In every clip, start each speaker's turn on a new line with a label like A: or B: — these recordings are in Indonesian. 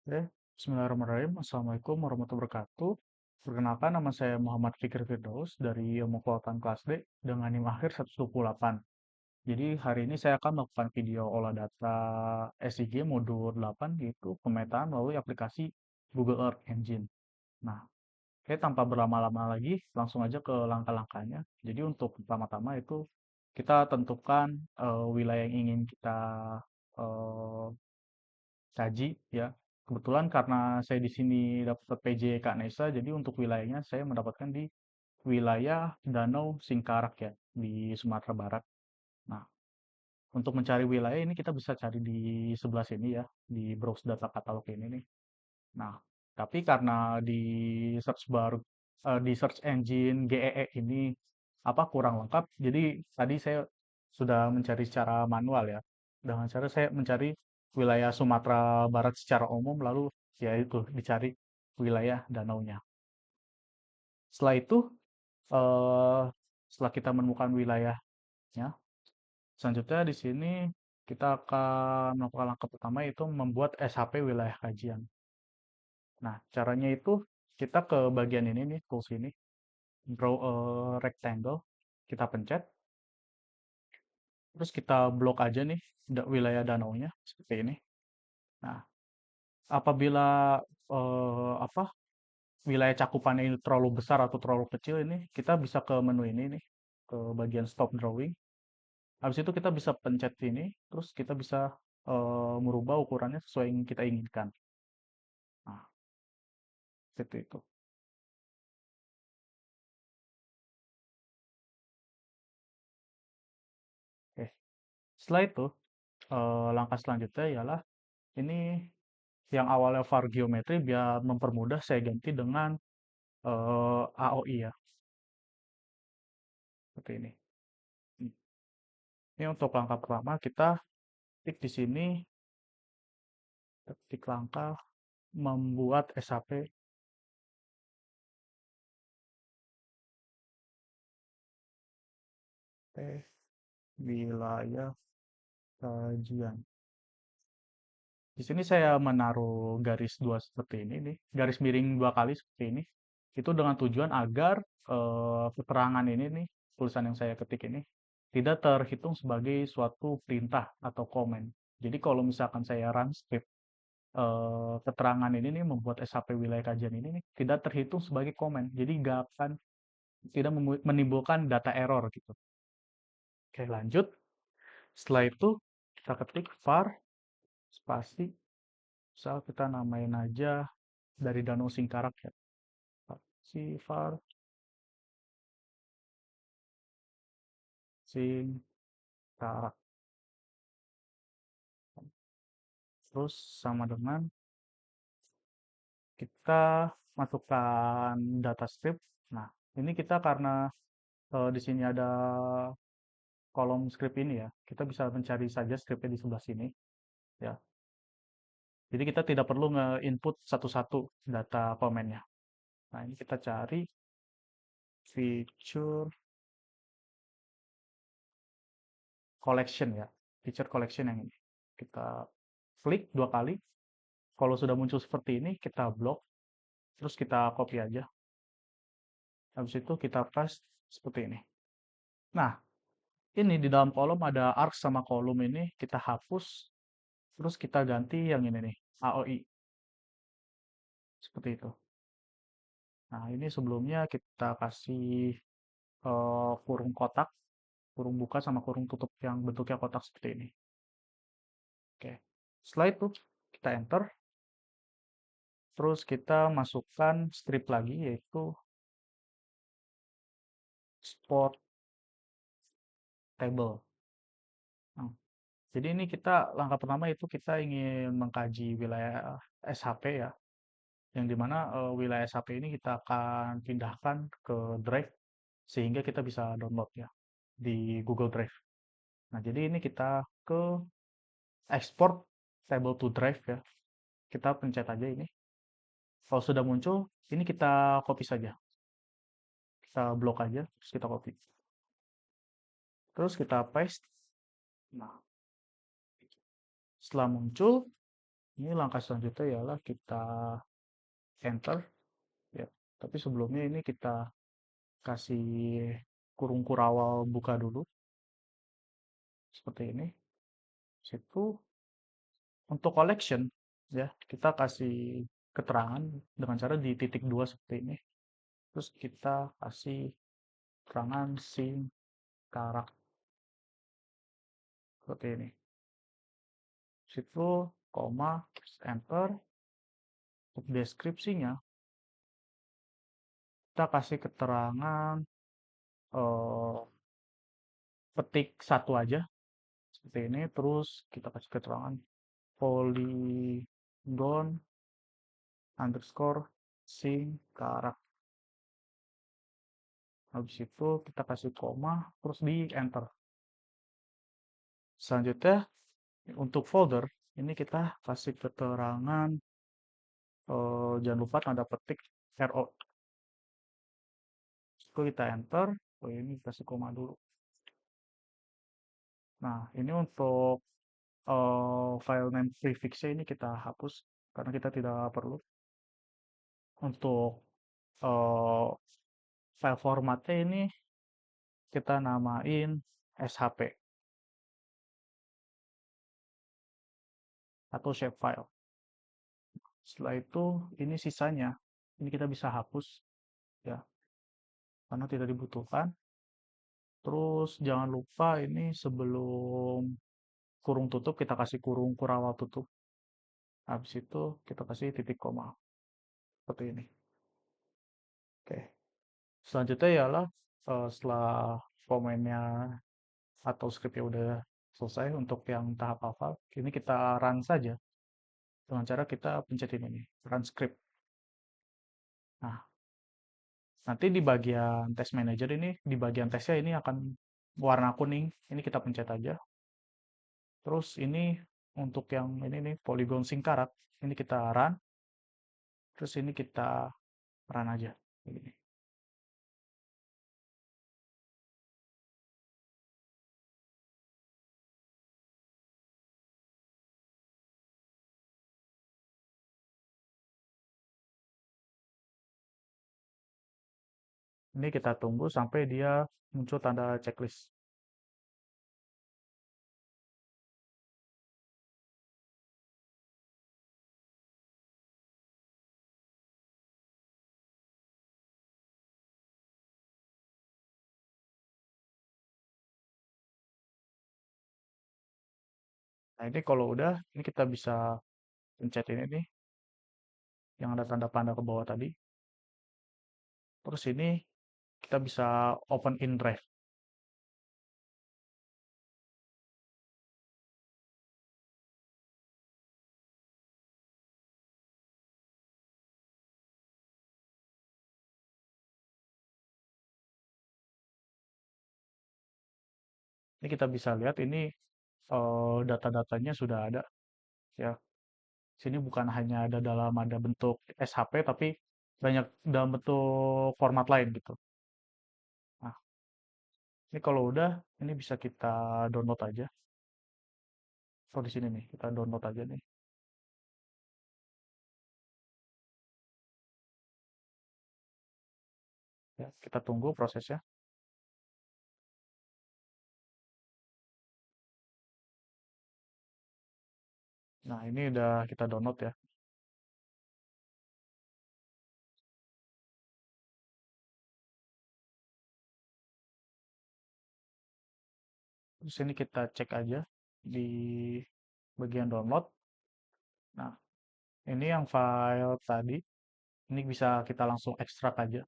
A: Oke, Bismillahirrahmanirrahim. Assalamualaikum warahmatullahi wabarakatuh. Perkenalkan, nama saya Muhammad Fikri Firdaus dari Ilmu Kelautan kelas D dengan NIM akhir 128. Jadi hari ini saya akan melakukan video olah data SIG modul 8 yaitu pemetaan melalui aplikasi Google Earth Engine. Nah, oke, tanpa berlama-lama lagi, langsung aja ke langkah-langkahnya. Jadi untuk pertama-tama itu kita tentukan wilayah yang ingin kita eh, kaji ya. Kebetulan karena saya di sini dapat PJ Kak Nesa, jadi untuk wilayahnya saya mendapatkan di wilayah Danau Singkarak ya, di Sumatera Barat. Nah, untuk mencari wilayah ini kita bisa cari di sebelah sini ya, di browse data katalog ini nih. Nah, tapi karena di search bar di search engine GEE ini apa kurang lengkap, jadi tadi saya sudah mencari secara manual ya. Dengan cara saya mencari wilayah Sumatera Barat secara umum, lalu ya itu dicari wilayah danaunya. Setelah itu, eh, setelah kita menemukan wilayahnya, selanjutnya di sini kita akan melakukan langkah pertama yaitu membuat SHP wilayah kajian. Nah, caranya itu kita ke bagian ini nih, tools ini, draw a rectangle, kita pencet, terus kita blok aja nih wilayah danaunya seperti ini. Nah, apabila apa wilayah cakupannya ini terlalu besar atau terlalu kecil ini, kita bisa ke menu ini nih, ke bagian stop drawing. Habis itu kita bisa pencet ini, terus kita bisa merubah ukurannya sesuai yang kita inginkan. Nah, seperti itu. Oke. Setelah itu, langkah selanjutnya ialah ini yang awalnya var geometri biar mempermudah saya ganti dengan AOI ya, seperti ini. Hmm. Ini untuk langkah pertama kita klik di sini, ketik langkah membuat SHP wilayah kajian. Di sini saya menaruh garis dua seperti ini nih, garis miring dua kali seperti ini. Itu dengan tujuan agar keterangan ini nih, tulisan yang saya ketik ini tidak terhitung sebagai suatu perintah atau komen. Jadi kalau misalkan saya run script, keterangan ini nih membuat SHP wilayah kajian ini nih tidak terhitung sebagai komen. Jadi nggak akan tidak menimbulkan data error gitu. Oke, lanjut. Setelah itu kita ketik var spasi, misal kita namain aja dari Danau Singkarak ya. Spasi var Singkarak. Terus sama dengan kita masukkan data strip. Nah, ini kita karena di sini ada kolom script ini ya, kita bisa mencari saja scriptnya di sebelah sini ya. Jadi kita tidak perlu nge-input satu-satu data komennya. Nah, ini kita cari feature collection ya, feature collection yang ini. Kita klik dua kali. Kalau sudah muncul seperti ini, kita blok, terus kita copy aja. Habis itu kita paste seperti ini. Nah, ini di dalam kolom ada arcs sama kolom ini kita hapus, terus kita ganti yang ini nih, AOI. Seperti itu. Nah, ini sebelumnya kita kasih kurung kotak, kurung buka sama kurung tutup yang bentuknya kotak seperti ini. Oke. Setelah itu, kita enter. Terus kita masukkan strip lagi, yaitu spot table. Nah, jadi ini kita langkah pertama itu kita ingin mengkaji wilayah SHP ya, yang dimana wilayah SHP ini kita akan pindahkan ke Drive sehingga kita bisa download ya di Google Drive. Nah, jadi ini kita ke export table to Drive ya. Kita pencet aja ini. Kalau sudah muncul, ini kita copy saja. Kita blok aja, terus kita copy. Terus kita paste. Nah, setelah muncul, Ini langkah selanjutnya ialah kita enter ya. Tapi sebelumnya ini kita kasih kurung kurawal buka dulu seperti ini. Situ untuk collection ya, kita kasih keterangan dengan cara di titik dua seperti ini. Terus kita kasih keterangan sing karak seperti ini. Situ koma, enter. Untuk deskripsinya kita kasih keterangan eh, petik satu aja seperti ini. Terus kita kasih keterangan polygon underscore sing karak. Habis itu kita kasih koma terus di enter. Selanjutnya untuk folder ini kita kasih keterangan jangan lupa tanda petik RO. Itu kita enter. Oh, ini kasih koma dulu. Nah, ini untuk file name prefixnya ini kita hapus karena kita tidak perlu. Untuk eh, file formatnya ini kita namain SHP atau shapefile. Setelah itu ini sisanya ini kita bisa hapus ya karena tidak dibutuhkan. Terus jangan lupa ini sebelum kurung tutup kita kasih kurung kurawal tutup. Habis itu kita kasih titik koma seperti ini. Oke. Selanjutnya ialah setelah komennya atau scriptnya udah selesai untuk yang tahap hafal, ini kita run saja dengan cara kita pencetin ini, run script. Nah, nanti di bagian test manager ini, di bagian tesnya ini akan warna kuning, ini kita pencet aja. Terus ini untuk yang ini nih, polygon singkarak, ini kita run, terus ini kita run aja. Begini. Ini kita tunggu sampai dia muncul tanda checklist. Nah, ini kalau udah, ini kita bisa pencet ini nih, yang ada tanda panah ke bawah tadi. Terus ini kita bisa open in drive. Ini kita bisa lihat ini data-datanya sudah ada ya. Sini bukan hanya ada bentuk SHP tapi banyak dalam bentuk format lain gitu. Nah, ini kalau udah ini bisa kita download aja. Oh, di sini nih, kita download aja nih. Ya, kita tunggu prosesnya. Nah, ini udah kita download ya. Terus ini kita cek aja di bagian download. Nah, ini yang file tadi, ini bisa kita langsung ekstrak aja.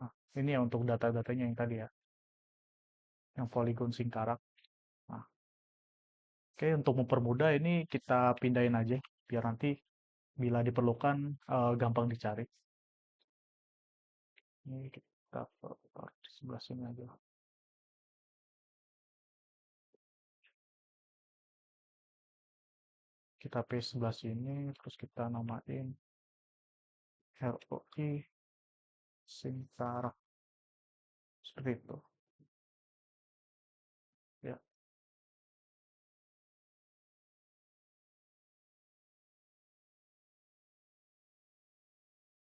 A: Nah, ini ya untuk data-datanya yang tadi ya, yang polygon singkarak. Nah, oke, untuk mempermudah ini kita pindahin aja, biar nanti bila diperlukan gampang dicari. Ini Kita taruh di sebelah sini aja. Kita paste sebelah sini, terus kita namain ROI Singkarak. Seperti itu. Ya.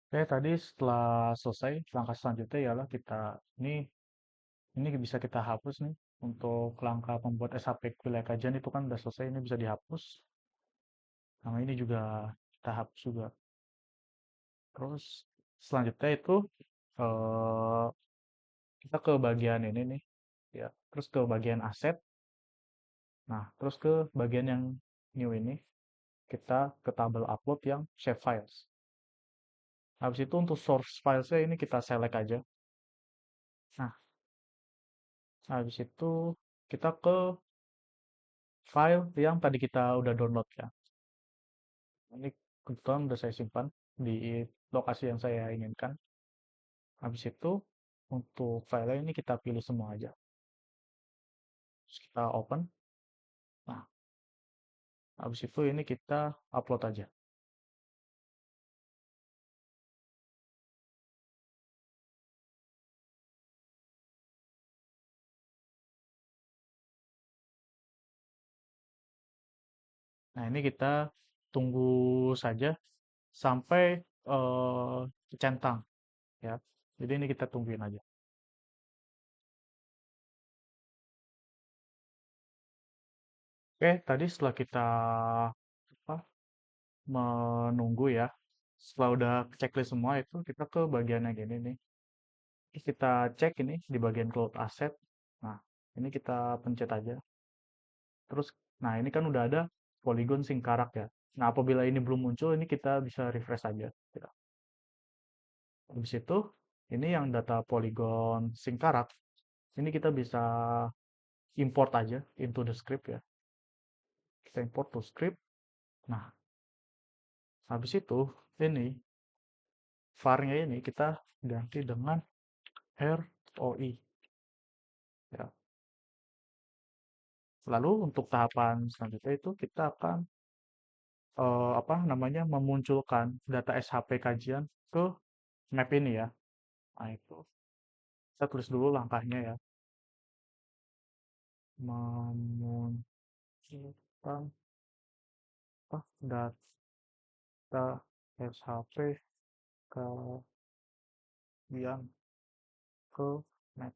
A: Oke, tadi setelah selesai, langkah selanjutnya ialah ini bisa kita hapus nih. Untuk langkah membuat SHP wilayah kajian itu kan udah selesai, ini bisa dihapus. Nah, ini juga kita hapus juga. Terus selanjutnya itu eh, kita ke bagian ini nih, ya. Terus ke bagian aset. Nah, terus ke bagian yang new ini, kita ke tabel upload yang save files. Habis itu untuk source filesnya ini kita select aja. Nah, habis itu kita ke file yang tadi kita udah download ya. Ini kebetulan udah saya simpan di lokasi yang saya inginkan. Habis itu untuk file ini kita pilih semua aja. Terus kita open. Nah, habis itu ini kita upload aja. Nah, ini kita tunggu saja sampai centang ya. Jadi ini kita tungguin aja. Oke, tadi setelah kita apa, menunggu ya, setelah udah checklist semua itu kita ke bagian yang ini nih. Terus kita cek ini di bagian cloud asset. Nah, ini kita pencet aja. Terus, nah ini kan udah ada Polygon Singkarak ya. Nah, apabila ini belum muncul, ini kita bisa refresh aja. Ya. Habis itu, ini yang data Polygon Singkarak, ini kita bisa import aja into the script ya. Kita import to script. Nah, habis itu, ini var-nya ini kita ganti dengan ROI. Ya. Lalu untuk tahapan selanjutnya itu kita akan apa namanya memunculkan data SHP kajian ke map ini ya. Nah, itu kita tulis dulu langkahnya ya. Memunculkan apa, data SHP kajian ke map.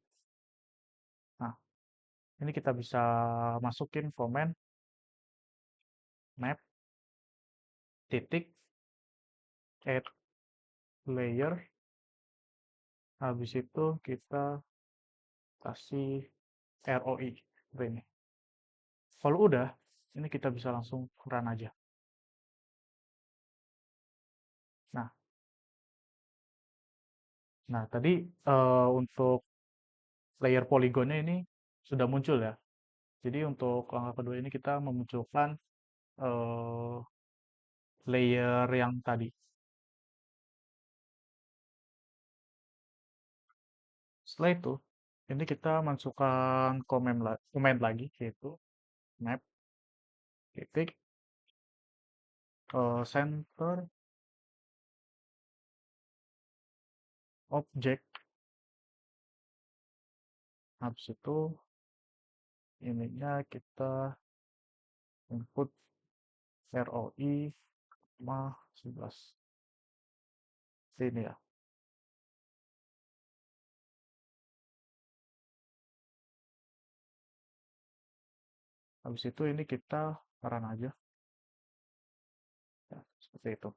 A: Nah, ini kita bisa masukin komen map titik add layer. Habis itu kita kasih ROI seperti ini. Kalau udah, ini kita bisa langsung run aja. Nah, nah tadi untuk layer poligonnya ini sudah muncul ya. Jadi untuk langkah kedua ini kita memunculkan eh, layer yang tadi. Setelah itu, ini kita masukkan komen lagi yaitu map titik center object. Habis itu ininya kita input ROI 11 sini ya. Habis itu ini kita run aja ya, seperti itu.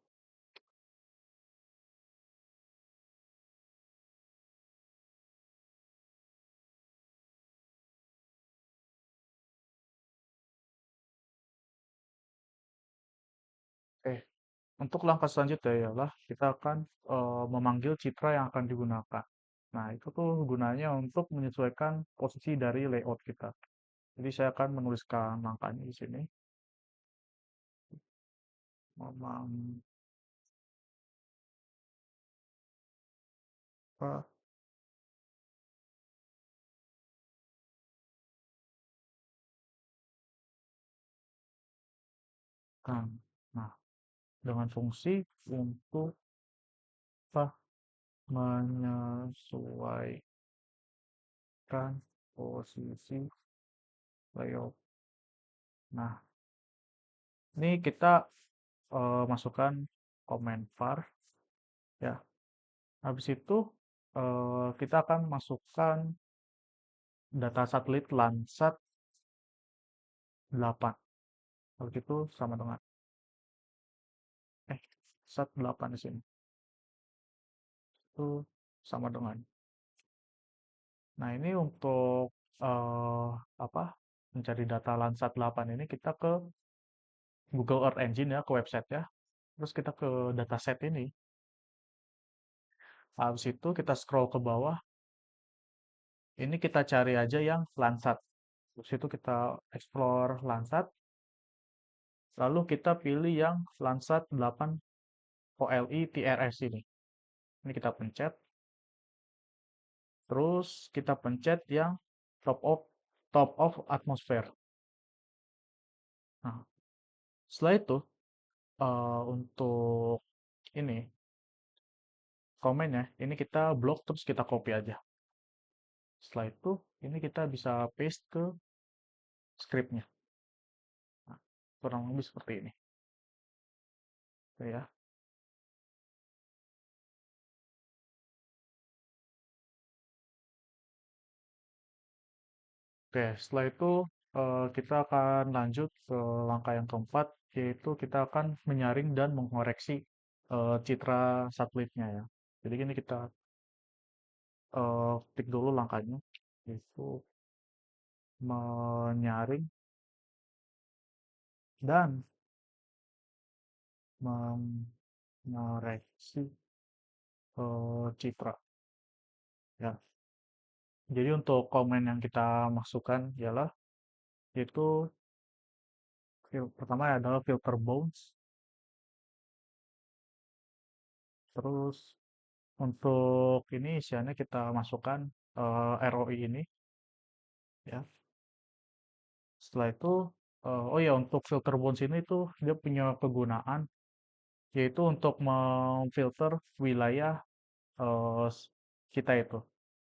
A: Oke, untuk langkah selanjutnya ialah kita akan memanggil citra yang akan digunakan. Nah, itu tuh gunanya untuk menyesuaikan posisi dari layout kita. Jadi saya akan menuliskan langkahnya di sini. Memang Nah, dengan fungsi untuk apa? Menyesuaikan posisi layout. Nah, ini kita masukkan komen var ya. Habis itu kita akan masukkan data satelit Landsat 8. Kalau gitu sama dengan sat 8 di sini. Itu sama dengan. Nah, ini untuk apa? Mencari data Landsat 8 ini kita ke Google Earth Engine ya, ke website ya. Terus kita ke dataset ini. Habis itu kita scroll ke bawah. Ini kita cari aja yang Landsat. Terus itu kita explore Landsat. Lalu kita pilih yang Landsat 8 OLI TRS ini. Ini kita pencet. Terus kita pencet yang top of atmosphere. Nah, setelah itu untuk ini komennya, ini kita blok terus kita copy aja. Setelah itu, ini kita bisa paste ke scriptnya. Nah, kurang lebih seperti ini. Oke ya. Oke, setelah itu kita akan lanjut ke langkah yang keempat, yaitu kita akan menyaring dan mengoreksi citra satelitnya ya. Jadi ini kita klik dulu langkahnya, yaitu menyaring dan mengoreksi citra ya. Jadi untuk komen yang kita masukkan ialah yaitu pertama adalah filter bounce, terus untuk ini isiannya kita masukkan ROI ini ya. Setelah itu oh ya, untuk filter bounce ini tuh dia punya kegunaan yaitu untuk memfilter wilayah eh, s- kita itu.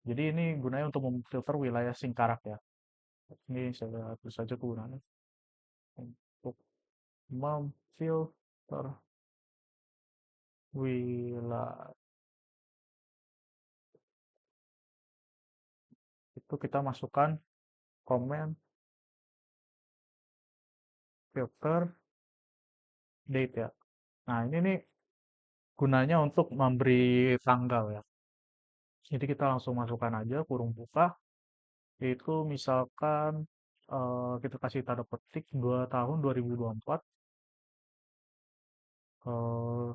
A: Jadi ini gunanya untuk memfilter wilayah Singkarak ya. Ini saya tulis saja kegunaannya untuk memfilter wilayah. Itu kita masukkan komen filter date ya. Nah, ini nih gunanya untuk memberi tanggal ya. Jadi kita langsung masukkan aja kurung buka. Itu misalkan kita kasih tanda petik 2 tahun 2024 eh,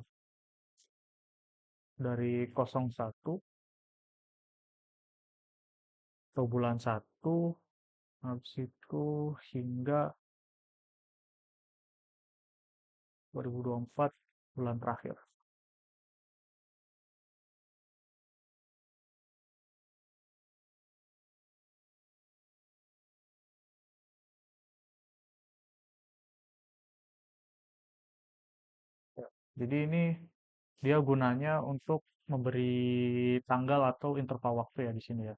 A: dari 01 atau bulan 1 habis itu hingga 2024 bulan terakhir. Ya. Jadi ini dia gunanya untuk memberi tanggal atau interval waktu ya di sini ya.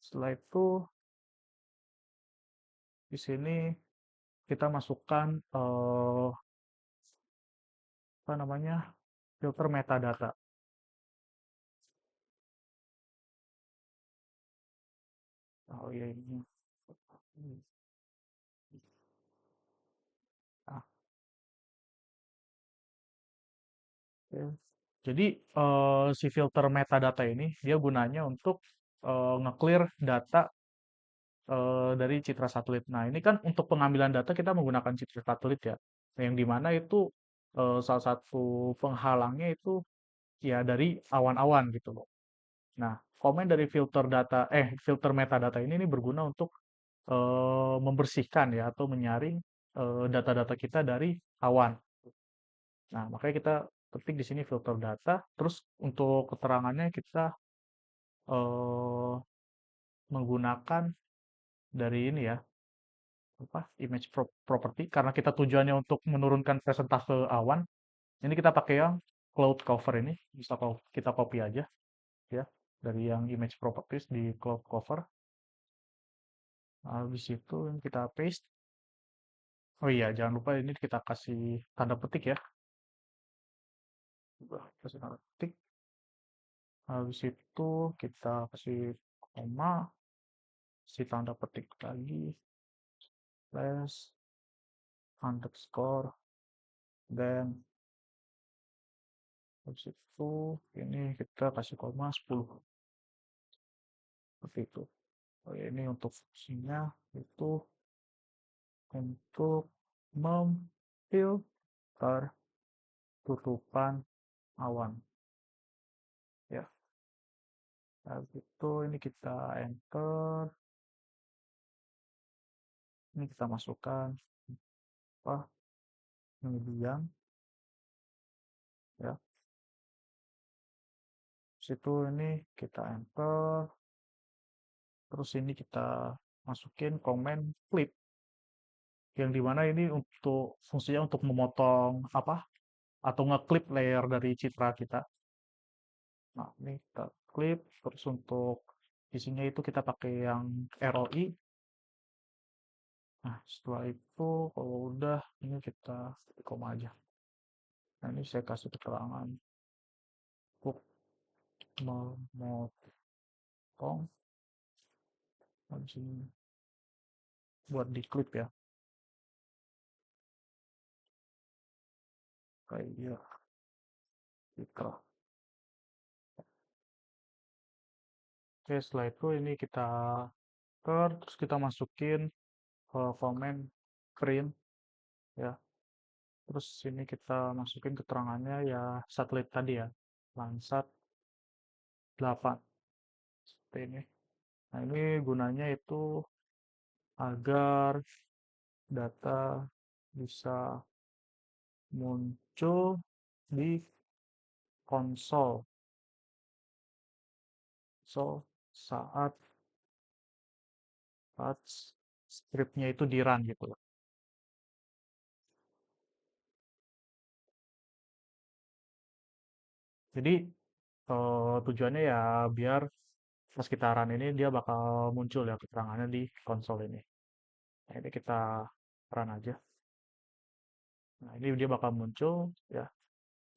A: Setelah itu di sini kita masukkan apa namanya filter metadata. Oh iya ini. Ah, oke. Jadi si filter metadata ini dia gunanya untuk nge-clear data dari citra satelit. Nah, ini kan untuk pengambilan data kita menggunakan citra satelit ya. Yang dimana itu salah satu penghalangnya itu ya dari awan-awan gitu loh. Nah, komen dari filter metadata ini berguna untuk membersihkan ya atau menyaring data-data kita dari awan. Nah, makanya kita ketik di sini filter data, terus untuk keterangannya kita eh, menggunakan dari ini ya, apa, image property, karena kita tujuannya untuk menurunkan presentase awan. Ini kita pakai yang cloud cover ini, bisa kita copy aja ya dari yang image properties di cloud cover. Habis itu kita paste. Oh iya, jangan lupa ini kita kasih tanda petik ya. Kasih tanda petik. Habis itu kita kasih koma, kasih tanda petik lagi, slash, underscore, dan habis itu ini kita kasih koma 10. Seperti itu. Oh, ya, ini untuk fungsinya itu untuk memfilter tutupan awan. Ya, habis itu ini kita enter, ini kita masukkan apa median ya. Situ ini kita enter, terus ini kita masukin komen clip yang dimana ini untuk fungsinya untuk memotong apa atau ngeclip layer dari citra kita. Nah, ini kita clip, terus untuk isinya itu kita pakai yang ROI. Nah, setelah itu kalau udah ini kita koma aja. Nah, ini saya kasih keterangan untuk memotong habis ini buat di clip ya. Kayak ya, gitu. Oke, setelah itu ini kita terus kita masukin komen print ya. Terus ini kita masukin keterangannya ya satelit tadi ya, Landsat 8 seperti ini. Nah, ini gunanya itu agar data bisa muncul di konsol saat saat scriptnya itu di run gitu loh. Jadi tujuannya ya biar pas kita run ini dia bakal muncul ya keterangannya di konsol ini. Nah, ini kita run aja. Nah, ini dia bakal muncul ya.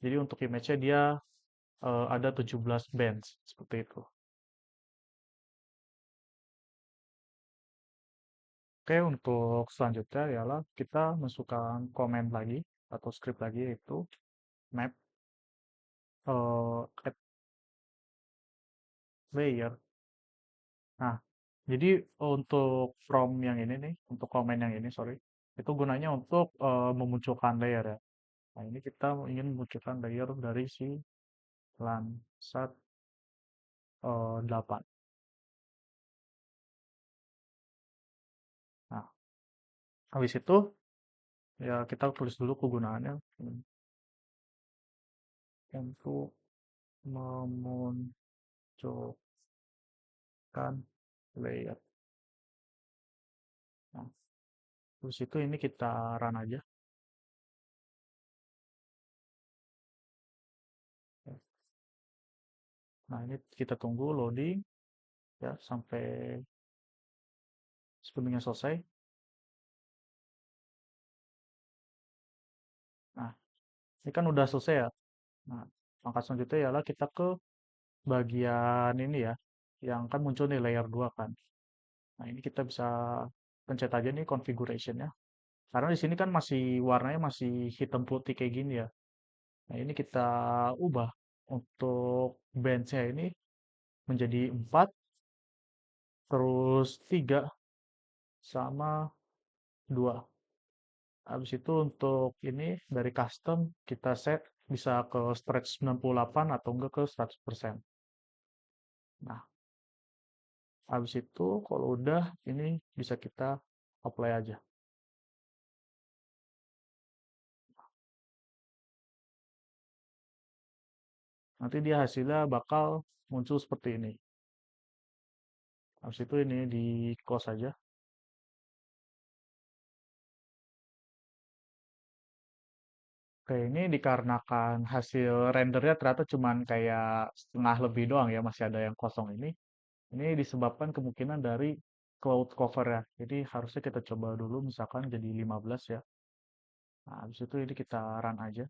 A: Jadi untuk image-nya dia ada 17 bands seperti itu. Oke, untuk selanjutnya ialah kita masukkan komen lagi atau script lagi yaitu map add layer. Nah, jadi untuk from yang ini nih, untuk komen yang ini, sorry, itu gunanya untuk memunculkan layer ya. Nah, ini kita ingin memunculkan layer dari si Landsat 8. Nah, habis itu ya kita tulis dulu kegunaannya untuk memunculkan layer. Nah, habis itu ini kita run aja. Nah, ini kita tunggu loading ya sampai sepenuhnya selesai. Nah, ini kan udah selesai ya. Nah, langkah selanjutnya ialah kita ke bagian ini ya, yang kan muncul nih layer 2 kan. Nah, ini kita bisa pencet aja nih configuration-nya. Karena di sini kan masih warnanya masih hitam putih kayak gini ya. Nah, ini kita ubah untuk bench-nya ini menjadi 4, terus 3 sama 2. Habis itu untuk ini dari custom kita set bisa ke stretch 98 atau enggak ke 100%. Nah, habis itu kalau udah ini bisa kita apply aja. Nanti dia hasilnya bakal muncul seperti ini. Habis itu ini di close aja. Oke, ini dikarenakan hasil rendernya ternyata cuman kayak setengah lebih doang ya, masih ada yang kosong ini. Ini disebabkan kemungkinan dari cloud cover ya. Jadi harusnya kita coba dulu misalkan jadi 15 ya. Nah, habis itu ini kita run aja.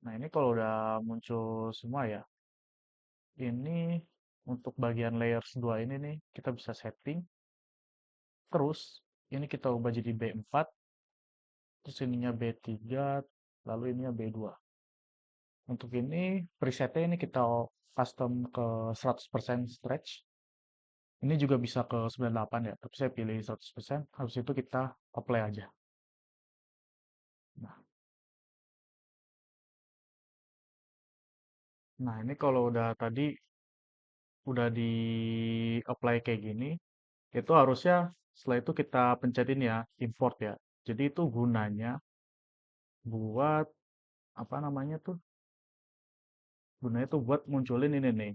A: Nah, ini kalau udah muncul semua ya, ini untuk bagian layers 2 ini nih, kita bisa setting. Terus, ini kita ubah jadi B4, terus ininya B3, lalu ininya B2. Untuk ini, presetnya ini kita custom ke 100% stretch. Ini juga bisa ke 98 ya, tapi saya pilih 100%. Habis itu kita apply aja. Nah, nah, ini kalau udah tadi udah di apply kayak gini, itu harusnya setelah itu kita pencetin ya import ya. Jadi itu gunanya buat apa namanya tuh? Gunanya tuh buat munculin ini nih,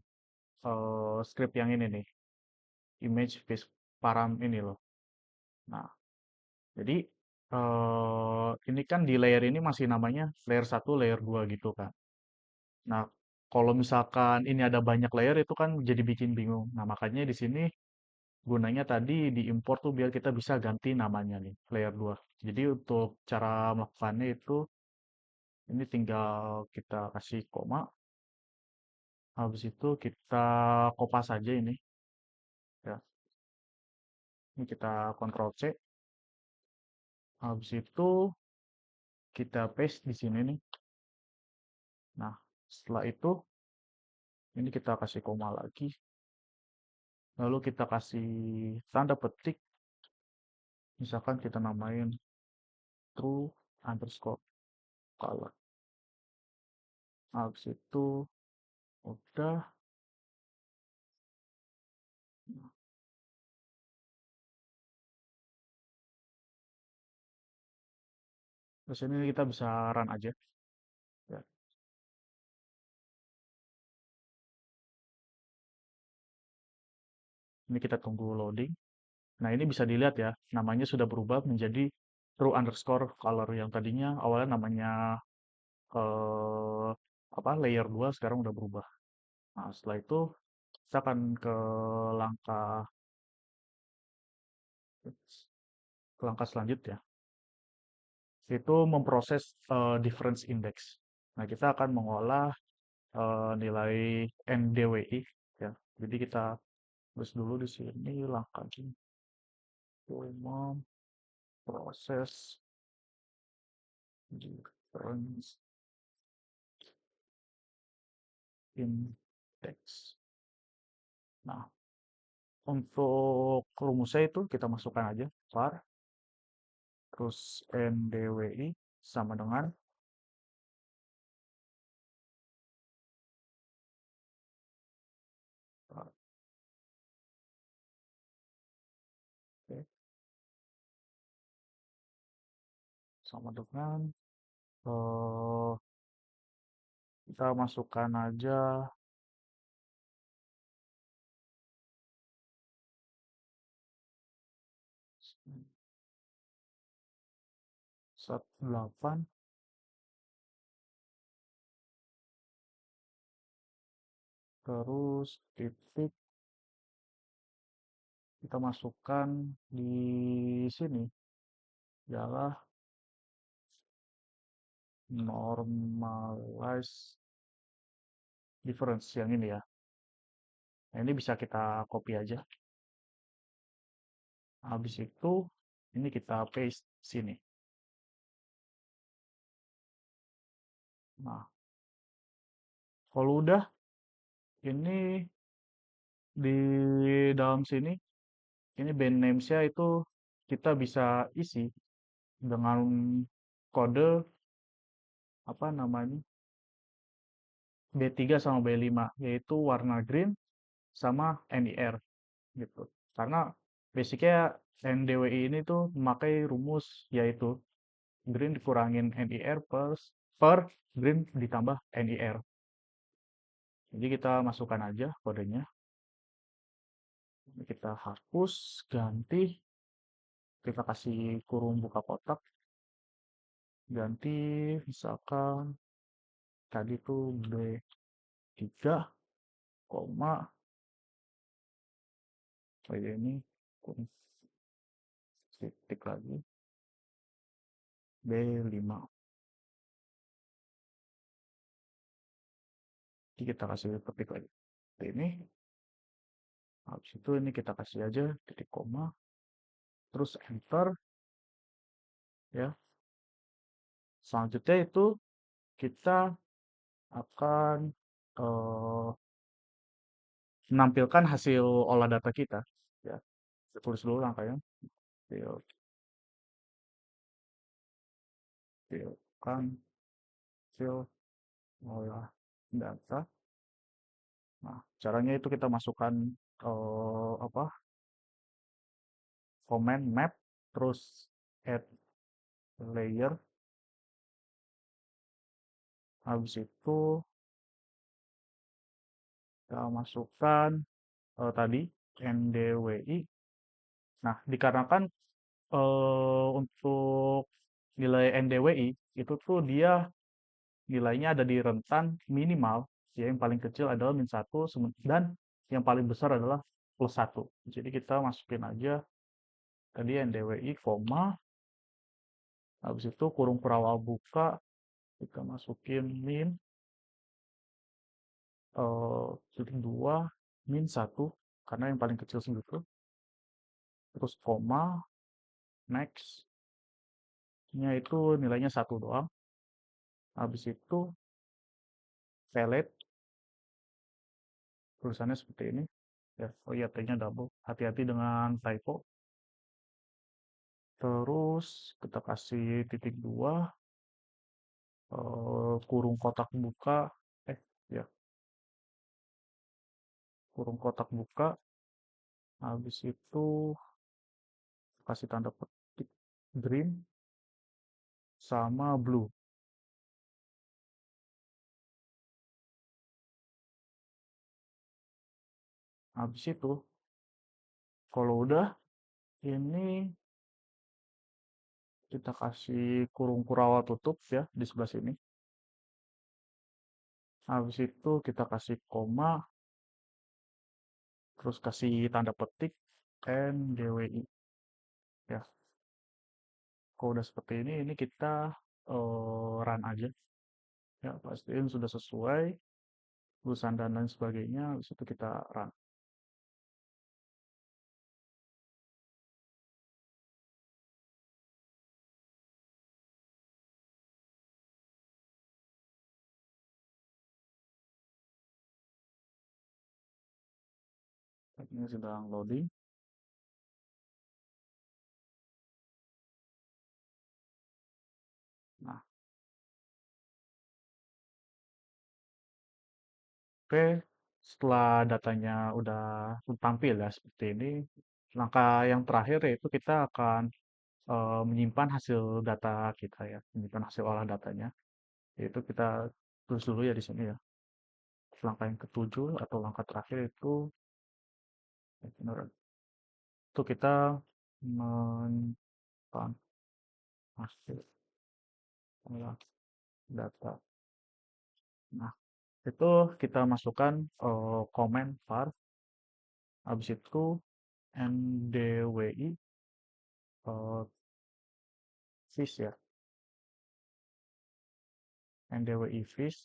A: script yang ini nih, image with param ini loh. Nah, jadi ini kan di layer ini masih namanya layer satu, layer 2 gitu kan. Nah, kalau misalkan ini ada banyak layer itu kan jadi bikin bingung. Nah, makanya di sini gunanya tadi diimport tuh biar kita bisa ganti namanya nih, layer 2. Jadi untuk cara melakukannya itu ini tinggal kita kasih koma, habis itu kita kopas aja ini ya. Ini kita Ctrl C, habis itu kita paste di sini nih. Nah, setelah itu ini kita kasih koma lagi, lalu kita kasih tanda petik, misalkan kita namain true underscore color. Habis itu udah. Terus ini kita bisa run aja ya. Ini kita tunggu loading. Nah, ini bisa dilihat ya, namanya sudah berubah menjadi true underscore color yang tadinya awalnya namanya eh, apa layer 2 sekarang udah berubah. Nah, setelah itu kita akan ke langkah selanjutnya, yaitu memproses difference index. Nah, kita akan mengolah nilai NDWI ya. Jadi kita tulis dulu di sini langkah ini memproses difference index. Nah, untuk rumusnya itu kita masukkan aja var terus NDWI sama dengan oke, sama dengan eh, kita masukkan aja 18 terus titik kita masukkan di sini adalah normalize difference yang ini ya. Nah, ini bisa kita copy aja. Habis itu ini kita paste sini. Nah, kalau udah ini di dalam sini ini band names-nya itu kita bisa isi dengan kode apa namanya B3 sama B5 yaitu warna green sama NIR gitu. Karena Basicnya NDWI ini tuh memakai rumus yaitu green dikurangin NIR per green ditambah NIR. Jadi kita masukkan aja kodenya. Kita hapus, ganti, kita kasih kurung buka kotak, ganti misalkan tadi tuh B3, koma, kayak ini, kurung titik lagi, B5. Jadi kita kasih ketik lagi. Ini, habis itu ini kita kasih aja titik koma, terus enter, ya. Selanjutnya itu kita akan eh, menampilkan hasil olah data kita. Ya, kita tulis dulu langkahnya. Fill, fill, kan, fill, olah data. Nah, caranya itu kita masukkan apa? Comment map, terus add layer. Habis itu kita masukkan tadi NDWI. Nah, dikarenakan untuk nilai NDWI itu tuh dia nilainya ada di rentan minimal, ya yang paling kecil adalah -1 dan yang paling besar adalah +1. Jadi kita masukin aja tadi NDWI, koma, habis itu kurung kurawal buka, kita masukin min titik 2, -1, karena yang paling kecil segitu, terus koma, next, nya itu nilainya 1 doang, habis itu pelet, tulisannya seperti ini, ya, oh iya T-nya double, hati-hati dengan typo, terus kita kasih titik 2, kurung kotak buka, ya, kurung kotak buka, habis itu kasih tanda petik green sama blue. Habis itu, kalau udah, ini kita kasih kurung kurawal tutup ya di sebelah sini. Habis itu kita kasih koma, terus kasih tanda petik NDWI. Ya, kalau udah seperti ini kita run aja. Ya, pastiin sudah sesuai, tulisan dan lain sebagainya. Habis itu kita run. Ini sedang loading. Nah, oke, setelah datanya udah tampil ya seperti ini, langkah yang terakhir yaitu kita akan menyimpan hasil data kita ya, menyimpan hasil olah datanya. Yaitu kita tulis dulu ya di sini ya. Langkah yang ketujuh atau langkah terakhir itu itu kita menyimpan hasil olah data. Nah, itu kita masukkan komen var, habis itu ndwi fish ya, ndwi fish,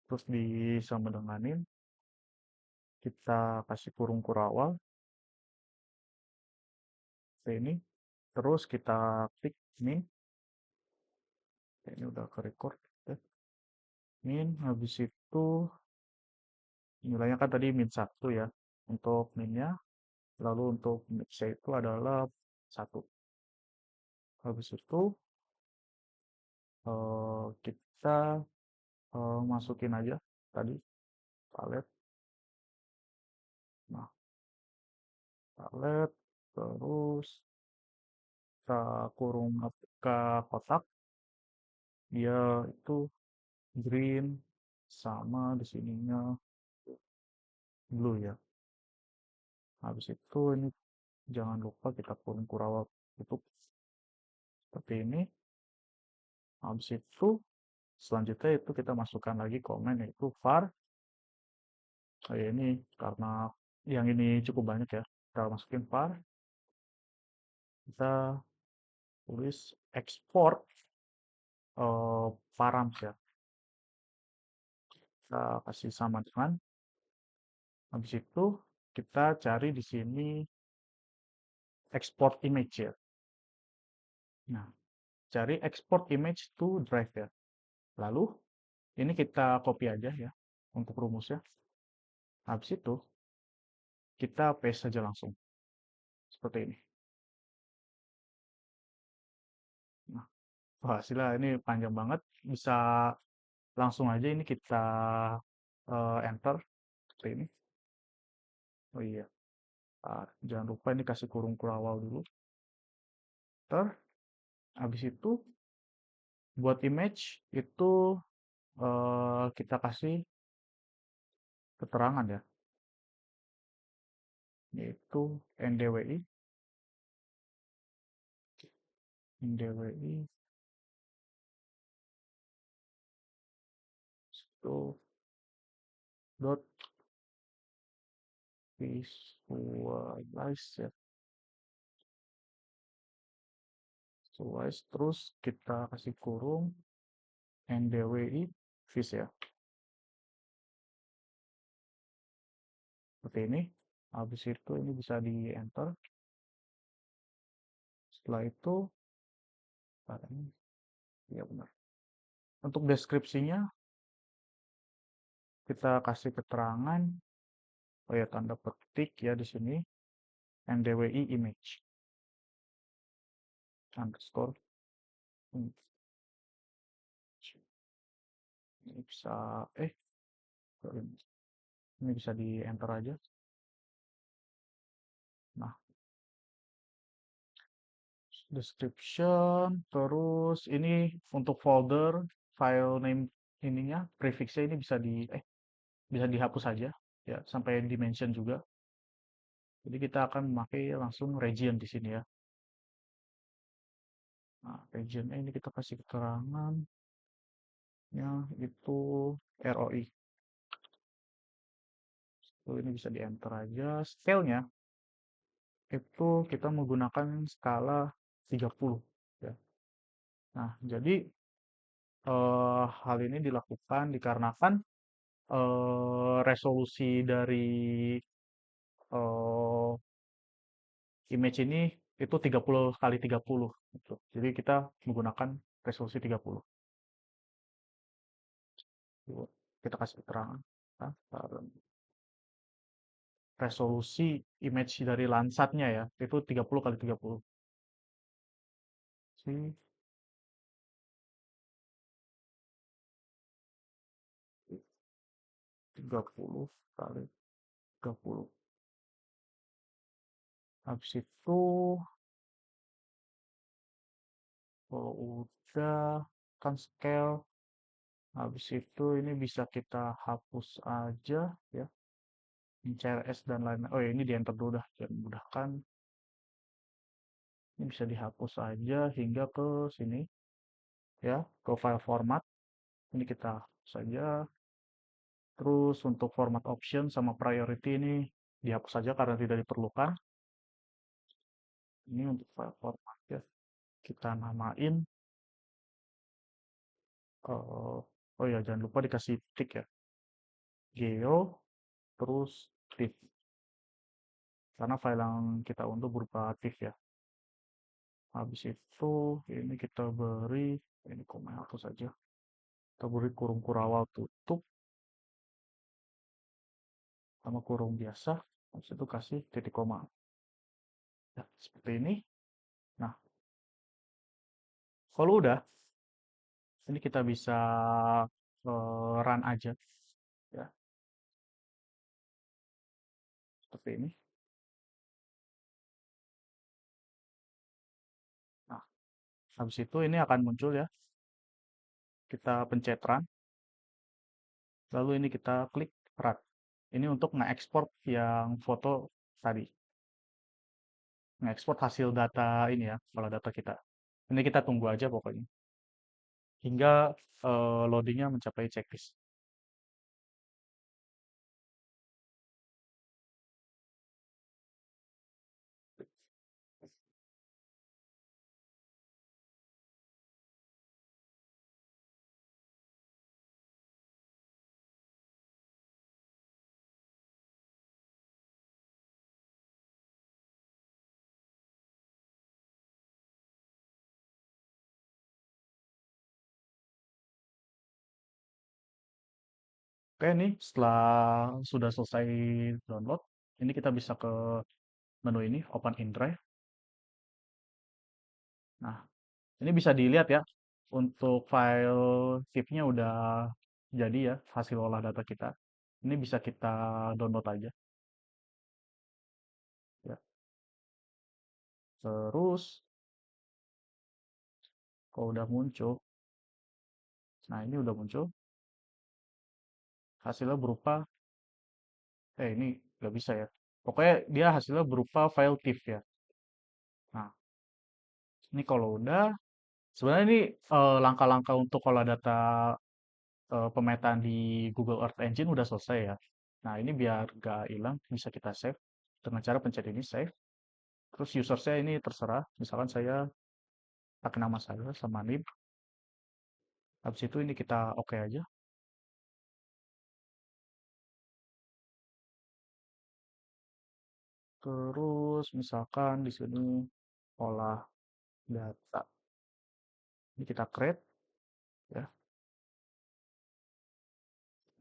A: terus disama denganin, kita kasih kurung kurawal ini, terus kita klik min, ini udah ke record ya. Min, habis itu nilainya kan tadi -1 ya untuk minnya, lalu untuk mixnya itu adalah 1. Habis itu kita masukin aja tadi palet. Nah, palet. Terus kita kurung ke kotak, dia itu green sama di sininya blue ya. Habis itu ini jangan lupa kita kurung kurawal tutup seperti ini. Habis itu selanjutnya itu kita masukkan lagi komen yaitu var. Kayak ini karena yang ini cukup banyak ya. Kita masukin var, kita tulis export params ya. Kita kasih sama dengan. Habis itu kita cari di sini export image ya. Nah, cari export image to drive ya. Lalu ini kita copy aja ya untuk rumusnya. Habis itu kita paste saja langsung seperti ini. Nah, hasilnya ini panjang banget. Bisa langsung aja ini kita enter seperti ini. Oh iya, jangan lupa ini kasih kurung kurawal dulu. Enter. Habis itu buat image itu kita kasih keterangan ya, yaitu ndwi itu dot visualize ya, visualize terus kita kasih kurung ndwi vis ya, seperti ini. Habis itu ini bisa di enter. Setelah itu ya benar, untuk deskripsinya kita kasih keterangan, oh ya tanda petik ya di sini, ndwi image underscore image. Ini bisa ini bisa di enter aja. Nah, description terus ini untuk folder file name ininya prefixnya ini bisa dihapus saja ya sampai dimension juga. Jadi kita akan memakai langsung region di sini ya. Nah, regionnya ini kita kasih keterangan ya itu ROI. So, ini bisa di enter aja. Scale-nya itu kita menggunakan skala 30 ya. Nah, jadi hal ini dilakukan dikarenakan resolusi dari eh, image ini itu 30 kali 30 gitu. Jadi kita menggunakan resolusi 30. Kita kasih keterangan nah, resolusi image dari Landsat-nya ya, itu 30 kali 30. Si 30 kali 30. Habis itu kalau udah kan scale, habis itu ini bisa kita hapus aja ya. CRS dan lain-lain. Oh ya, ini di enter dulu dah, biar memudahkan. Ini bisa dihapus aja hingga ke sini ya, ke file format. Ini kita hapus saja. Terus untuk format option sama priority ini dihapus saja karena tidak diperlukan. Ini untuk file format ya. Kita namain. Oh ya, jangan lupa dikasih tick ya. Geo, terus tick. Karena file yang kita unduh berupa tick ya. Habis itu ini kita beri, ini komen hapus saja. Kita beri kurung kurawal tutup sama kurung biasa. Habis itu kasih titik koma. Ya, seperti ini. Nah, kalau udah, ini kita bisa run aja. Ya, seperti ini. Habis itu ini akan muncul ya, kita pencet run, lalu ini kita klik run. Ini untuk nge-export yang foto tadi, nge-export hasil data ini ya, kalau data kita. Ini kita tunggu aja pokoknya, hingga loadingnya mencapai checklist. Oke nih, setelah sudah selesai download, ini kita bisa ke menu ini, Open in Drive. Nah, ini bisa dilihat ya, untuk file TIFF-nya udah jadi ya, hasil olah data kita. Ini bisa kita download aja. Ya. Terus, kalau udah muncul, nah ini udah muncul, hasilnya berupa, ini nggak bisa ya. Pokoknya dia hasilnya berupa file TIFF ya. Nah, ini kalau udah, sebenarnya ini langkah-langkah untuk olah data pemetaan di Google Earth Engine udah selesai ya. Nah, ini biar nggak hilang, bisa kita save dengan cara pencet ini save. Terus user saya ini terserah, misalkan saya pakai nama saya sama NIM. Habis itu ini kita oke aja. Terus misalkan di sini olah data. Ini kita create ya.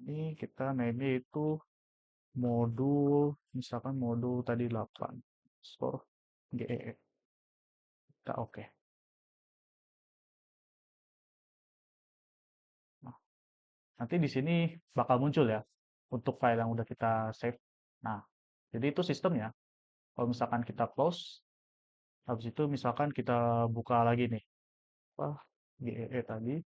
A: Ini kita name itu modul, misalkan modul tadi 8. Store GEE. Kita oke. Nah, nanti di sini bakal muncul ya untuk file yang udah kita save. Nah, jadi itu sistemnya. Kalau misalkan kita close, habis itu misalkan kita buka lagi nih, apa, GEE tadi.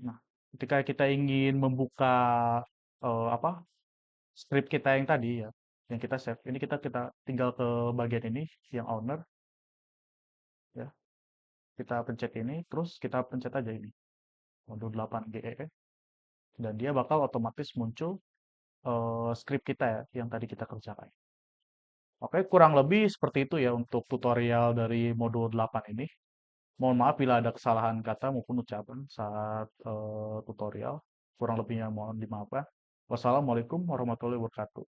A: Nah, ketika kita ingin membuka apa script kita yang tadi ya, yang kita save, ini kita tinggal ke bagian ini yang owner ya, kita pencet ini, terus kita pencet aja ini modul 8 GEE dan dia bakal otomatis muncul script kita ya yang tadi kita kerjakan. Oke, kurang lebih seperti itu ya untuk tutorial dari modul 8 ini. Mohon maaf bila ada kesalahan kata maupun ucapan saat tutorial. Kurang lebihnya mohon dimaafkan. Wassalamualaikum warahmatullahi wabarakatuh.